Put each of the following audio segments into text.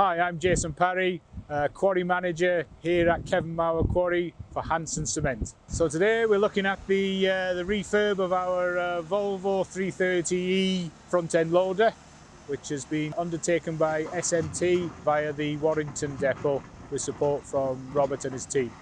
Hi, I'm Jason Parry, Quarry Manager here at Cafn Mawr Quarry for Hanson Cement. So today we're looking at the refurb of our Volvo 330E front end loader, which has been undertaken by SMT via the Warrington depot with support from Robert and his team.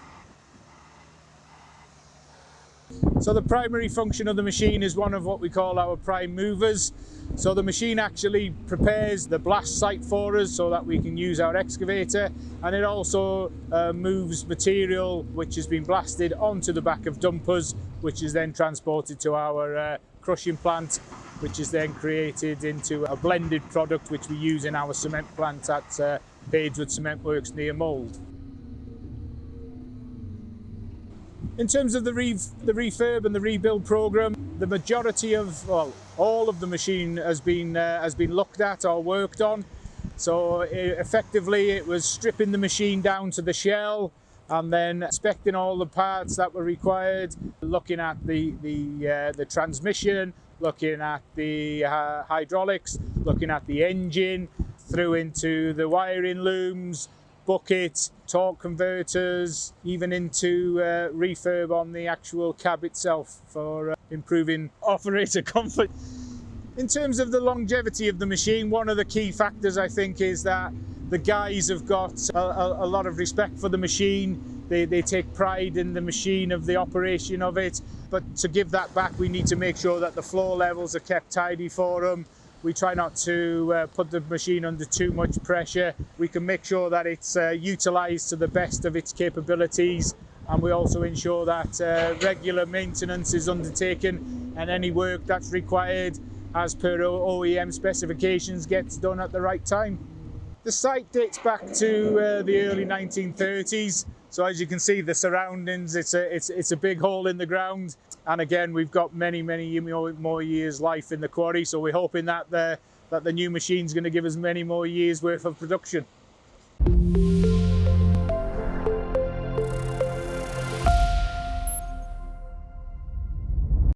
So the primary function of the machine is one of what we call our prime movers. So the machine actually prepares the blast site for us so that we can use our excavator, and it also moves material which has been blasted onto the back of dumpers, which is then transported to our crushing plant, which is then created into a blended product which we use in our cement plant at Padeswood Cement Works near Mould. In terms of the refurb and the rebuild program, the majority of, well, all of the machine has been looked at or worked on. So effectively it was stripping the machine down to the shell and then inspecting all the parts that were required, looking at the transmission, looking at the hydraulics, looking at the engine, through into the wiring looms, bucket, torque converters, even into refurb on the actual cab itself for improving operator comfort. In terms of the longevity of the machine, one of the key factors I think is that the guys have got a lot of respect for the machine. They take pride in the machine, of the operation of it, but to give that back we need to make sure that the floor levels are kept tidy for them. We try not to put the machine under too much pressure. We can make sure that it's utilised to the best of its capabilities, and we also ensure that regular maintenance is undertaken and any work that's required as per OEM specifications gets done at the right time. The site dates back to the early 1930s. So as you can see, the surroundings, it's a big hole in the ground. And again, we've got many more years life in the quarry. So we're hoping that the new machine's going to give us many more years worth of production.